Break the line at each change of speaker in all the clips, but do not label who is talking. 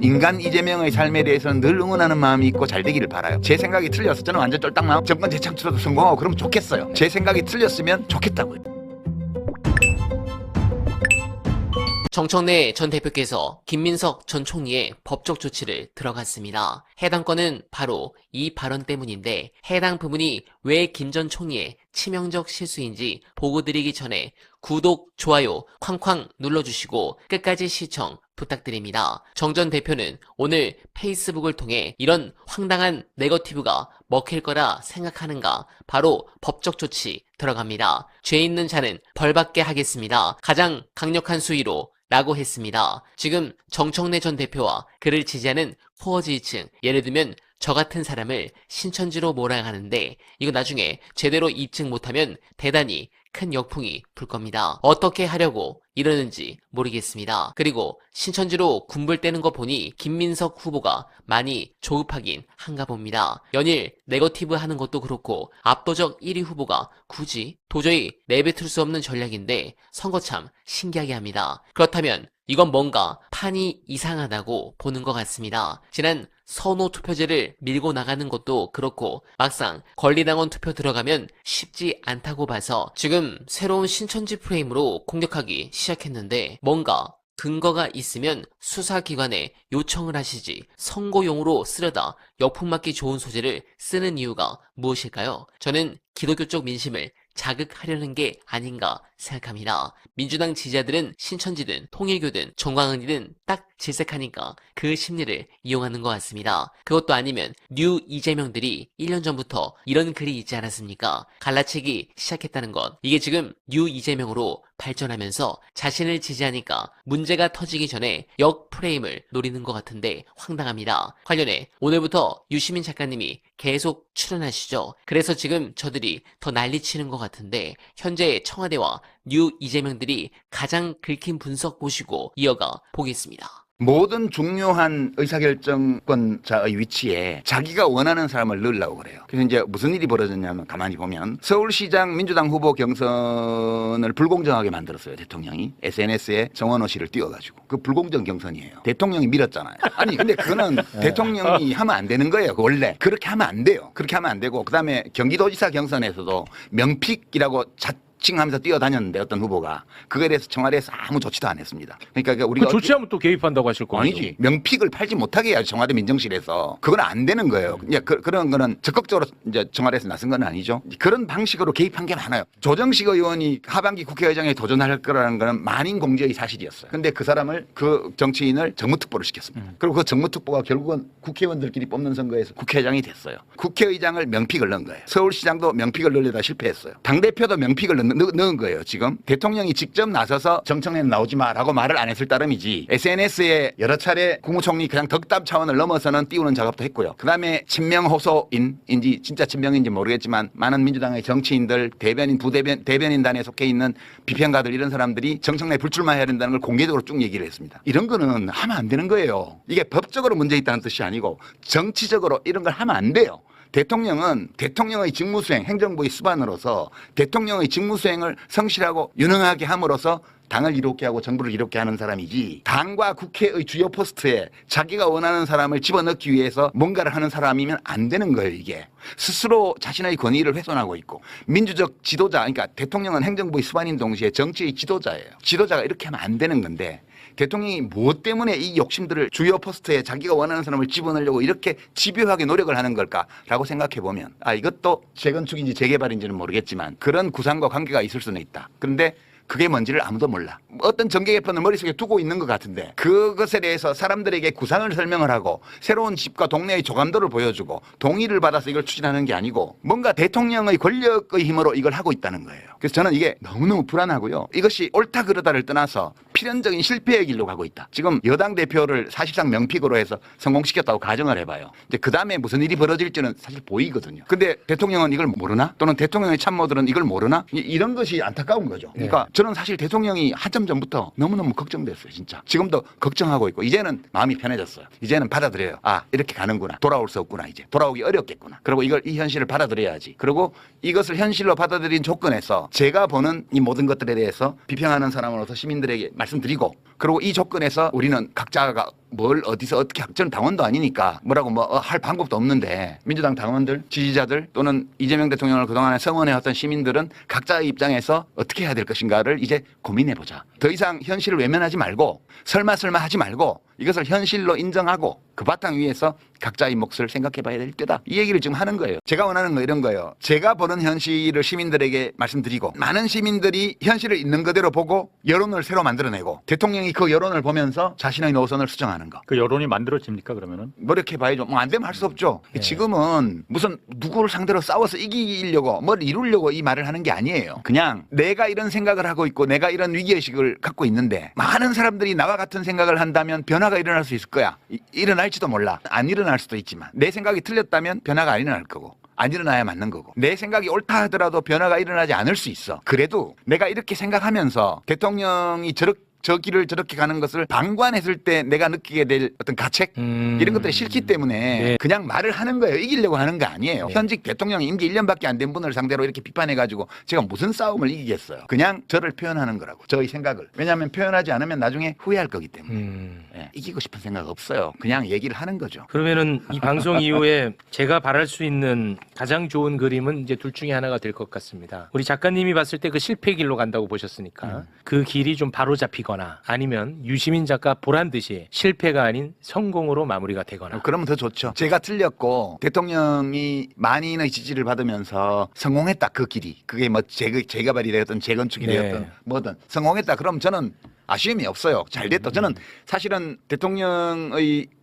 인간 이재명의 삶에 대해서는 늘 응원하는 마음이 있고 잘 되기를 바라요. 제 생각이 틀려서 저는 완전 쫄딱마음 정권 재창출도 성공하고 그러면 좋겠어요. 제 생각이 틀렸으면 좋겠다고요.
정청래 전 대표께서 김민석 전 총리의 법적 조치를 들어갔습니다. 해당 건은 바로 이 발언 때문인데 해당 부분이 왜 김 전 총리의 치명적 실수인지 보고드리기 전에 구독, 좋아요 쾅쾅 눌러주시고 끝까지 시청 부탁드립니다. 정 전 대표는 오늘 페이스북을 통해 이런 황당한 네거티브가 먹힐 거라 생각하는가 바로 법적 조치 들어갑니다. 죄 있는 자는 벌받게 하겠습니다. 가장 강력한 수위로 라고 했습니다. 지금 정청래 전 대표와 그를 지지하는 코어 지지층, 예를 들면 저 같은 사람을 신천지로 몰아가는데 이거 나중에 제대로 입증 못하면 대단히 큰 역풍이 불 겁니다. 어떻게 하려고 이러는지 모르겠습니다. 그리고 신천지로 군불 떼는 거 보니 김민석 후보가 많이 조급하긴 한가 봅니다. 연일 네거티브 하는 것도 그렇고 압도적 1위 후보가 굳이 도저히 내뱉을 수 없는 전략인데 선거 참 신기하게 합니다. 그렇다면 이건 뭔가 판이 이상하다고 보는 것 같습니다. 지난 선호 투표제를 밀고 나가는 것도 그렇고 막상 권리당원 투표 들어가면 쉽지 않다고 봐서 지금 새로운 신천지 프레임으로 공격하기 시작했는데 뭔가 근거가 있으면 수사기관에 요청을 하시지 선거용으로 쓰려다 역풍맞기 좋은 소재를 쓰는 이유가 무엇일까요? 저는 기독교 쪽 민심을 자극하려는 게 아닌가 생각합니다. 민주당 지지자들은 신천지든 통일교든 정광훈이든 딱 질색하니까 그 심리를 이용하는 것 같습니다. 그것도 아니면 뉴 이재명들이 1년 전부터 이런 글이 있지 않았습니까? 갈라치기 시작했다는 것. 이게 지금 뉴 이재명으로 발전하면서 자신을 지지하니까 문제가 터지기 전에 역 프레임을 노리는 것 같은데 황당합니다. 관련해 오늘부터 유시민 작가님이 계속 출연하시죠. 그래서 지금 저들이 더 난리치는 것 같은데 현재 청와대와 뉴 이재명들이 가장 긁힌 분석 보시고 이어가 보겠습니다.
모든 중요한 의사결정권자의 위치에 자기가 원하는 사람을 넣으려고 그래요. 그래서 이제 무슨 일이 벌어졌냐면 가만히 보면 서울시장 민주당 후보 경선을 불공정하게 만들었어요. 대통령이 SNS에 정원호 씨를 띄워가지고 그 불공정 경선이에요. 대통령이 밀었잖아요. 아니 근데 그거는 대통령이 하면 안 되는 거예요. 원래 그렇게 하면 안 돼요. 그렇게 하면 안 되고 그다음에 경기도지사 경선에서도 명픽이라고 하면서 뛰어다녔는데 어떤 후보가 그거에 대해서 청와대에서 아무 조치도 안 했습니다. 그러니까 우리가
그 조치하면 또 개입한다고 하실 거예요.
아니지. 명픽을 팔지 못하게 해야지 청와대 민정실에서. 그건 안 되는 거예요. 그런 거는 적극적으로 이제 청와대에서 나선 건 아니죠. 그런 방식으로 개입한 게 많아요. 조정식 의원이 하반기 국회의장에 도전할 거라는 거는 만인 공지의 사실이었어요. 근데 그 사람을 그 정치인을 정무특보를 시켰습니다. 그리고 그 정무특보가 결국은 국회의원들끼리 뽑는 선거에서 국회의장이 됐어요. 국회의장을 명픽을 넣은 거예요. 서울시장도 명픽을 넣으려다 실패했어요. 당대표도 명픽을 넣은 거예요. 지금 대통령이 직접 나서서 정청래는 나오지 마라고 말을 안 했을 따름이지 SNS에 여러 차례 국무총리 그냥 덕담 차원을 넘어서는 띄우는 작업도 했고요. 그다음에 친명 호소인인지 진짜 친명인지 모르겠지만 많은 민주당의 정치인들 대변인 대변인단에 속해 있는 비평가들 이런 사람들이 정청래 불출마해야 된다는 걸 공개적으로 쭉 얘기를 했습니다. 이런 거는 하면 안 되는 거예요. 이게 법적으로 문제 있다는 뜻이 아니고 정치적으로 이런 걸 하면 안 돼요. 대통령은 대통령의 직무수행, 행정부의 수반으로서 대통령의 직무수행을 성실하고 유능하게 함으로써 당을 이롭게 하고 정부를 이롭게 하는 사람이지 당과 국회의 주요 포스트에 자기가 원하는 사람을 집어넣기 위해서 뭔가를 하는 사람이면 안 되는 거예요. 이게 스스로 자신의 권위를 훼손하고 있고 민주적 지도자 그러니까 대통령은 행정부의 수반인 동시에 정치의 지도자예요. 지도자가 이렇게 하면 안 되는 건데 대통령이 무엇 때문에 이 욕심들을 주요 포스트에 자기가 원하는 사람을 집어넣으려고 이렇게 집요하게 노력을 하는 걸까라고 생각해 보면 이것도 재건축인지 재개발인지는 모르겠지만 그런 구상과 관계가 있을 수는 있다. 그런데 그게 뭔지를 아무도 몰라. 어떤 정계 개편을 머릿속에 두고 있는 것 같은데 그것에 대해서 사람들에게 구상을 설명을 하고 새로운 집과 동네의 조감도를 보여주고 동의를 받아서 이걸 추진하는 게 아니고 뭔가 대통령의 권력의 힘으로 이걸 하고 있다는 거예요. 그래서 저는 이게 너무너무 불안하고요. 이것이 옳다 그르다를 떠나서 필연적인 실패의 길로 가고 있다. 지금 여당 대표를 사실상 명픽으로 해서 성공시켰다고 가정을 해봐요. 이제 그 다음에 무슨 일이 벌어질지는 사실 보이거든요. 근데 대통령은 이걸 모르나? 또는 대통령의 참모들은 이걸 모르나? 이런 것이 안타까운 거죠. 그러니까 저는 사실 대통령이 한참 전부터 너무너무 걱정됐어요. 진짜. 지금도 걱정하고 있고 이제는 마음이 편해졌어요. 이제는 받아들여요. 이렇게 가는구나. 돌아올 수 없구나. 이제 돌아오기 어렵겠구나. 그리고 이 현실을 받아들여야지. 그리고 이것을 현실로 받아들인 조건에서 제가 보는 이 모든 것들에 대해서 비평하는 사람으로서 시민들에게 말씀드리고 그리고 이 조건에서 우리는 각자가 뭘 어디서 어떻게 저는 당원도 아니니까 뭐라고 뭐 할 방법도 없는데 민주당 당원들, 지지자들 또는 이재명 대통령을 그동안에 성원해왔던 시민들은 각자의 입장에서 어떻게 해야 될 것인가를 이제 고민해보자. 더 이상 현실을 외면하지 말고 설마 하지 말고 이것을 현실로 인정하고 그 바탕 위에서 각자의 몫을 생각해봐야 될 때다. 이 얘기를 지금 하는 거예요. 제가 원하는 거 이런 거예요. 제가 보는 현실을 시민들에게 말씀드리고 많은 시민들이 현실을 있는 그대로 보고 여론을 새로 만들어내고 대통령이 그 여론을 보면서 자신의 노선을 수정하는 거.
그 여론이 만들어집니까 그러면은?
노력해봐야죠. 뭐 안 되면 할 수 없죠.
네.
지금은 무슨 누구를 상대로 싸워서 이기려고 뭘 이루려고 이 말을 하는 게 아니에요. 그냥 내가 이런 생각을 하고 있고 내가 이런 위기의식을 갖고 있는데 많은 사람들이 나와 같은 생각을 한다면 변화가 일어날 수 있을 거야. 일어날지도 몰라. 안 일어날 수도 있지만 내 생각이 틀렸다면 변화가 안 일어날 거고 안 일어나야 맞는 거고 내 생각이 옳다 하더라도 변화가 일어나지 않을 수 있어. 그래도 내가 이렇게 생각하면서 대통령이 저 길을 저렇게 가는 것을 방관했을 때 내가 느끼게 될 어떤 가책 이런 것들이 싫기 때문에
네.
그냥 말을 하는 거예요. 이기려고 하는 거 아니에요. 현직 대통령 임기 1년밖에 안 된 분을 상대로 이렇게 비판해가지고 제가 무슨 싸움을 이기겠어요. 그냥 저를 표현하는 거라고. 저의 생각을. 왜냐하면 표현하지 않으면 나중에 후회할 거기 때문에. 예, 이기고 싶은 생각 없어요. 그냥 얘기를 하는 거죠.
그러면은 이 방송 이후에 제가 바랄 수 있는 가장 좋은 그림은 이제 둘 중에 하나가 될 것 같습니다. 우리 작가님이 봤을 때 그 실패 길로 간다고 보셨으니까 그 길이 좀 바로 잡히거나 아니면 유시민 작가 보란 듯이 실패가 아닌 성공으로 마무리가 되거나.
그러면 더 좋죠. 제가 틀렸고 대통령이 만인의 지지를 받으면서 성공했다 그 길이. 그게 뭐 재개발이 되었든 재건축이
네.
되었든 뭐든 성공했다. 그럼 저는 아쉬움이 없어요. 잘 됐다. 저는 사실은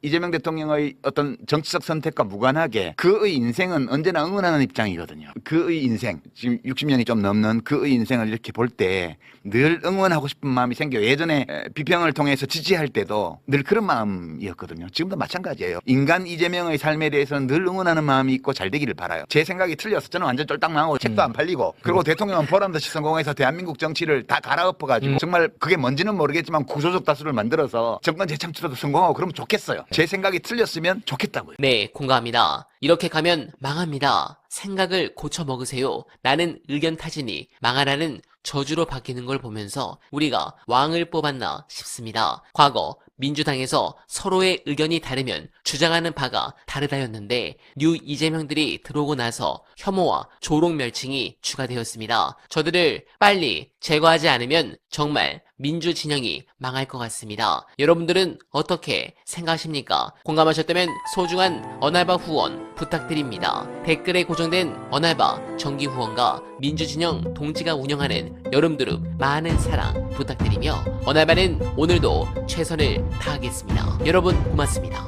이재명 대통령의 어떤 정치적 선택과 무관하게 그의 인생은 언제나 응원하는 입장이거든요. 그의 인생, 지금 60년이 좀 넘는 그의 인생을 이렇게 볼 때 늘 응원하고 싶은 마음이 생겨요. 예전에 비평을 통해서 지지할 때도 늘 그런 마음이었거든요. 지금도 마찬가지예요. 인간 이재명의 삶에 대해서는 늘 응원하는 마음이 있고 잘 되기를 바라요. 제 생각이 틀려서 저는 완전 쫄딱 망하고 책도 안 팔리고 그리고 대통령은 보란듯이 성공해서 대한민국 정치를 다 갈아엎어가지고 정말 그게 뭔지는 모르겠지만 구조적 다수를 만들어서 정권 재창출에도 성공하고 그러면 좋겠어요. 제 생각이 틀렸으면 좋겠다고요.
네, 공감합니다. 이렇게 가면 망합니다. 생각을 고쳐 먹으세요. 나는 의견 타진이 망하라는 저주로 바뀌는 걸 보면서 우리가 왕을 뽑았나 싶습니다. 과거 민주당에서 서로의 의견이 다르면 주장하는 바가 다르다였는데 뉴 이재명들이 들어오고 나서 혐오와 조롱 멸칭이 추가되었습니다. 저들을 빨리 제거하지 않으면 정말 민주 진영이 망할 것 같습니다. 여러분들은 어떻게 생각하십니까? 공감하셨다면 소중한 언알바 후원 부탁드립니다. 댓글에 고정된 언알바 정기 후원과 민주 진영 동지가 운영하는 여름두릅 많은 사랑 부탁드리며 언알바는 오늘도 최선을 다하겠습니다. 여러분 고맙습니다.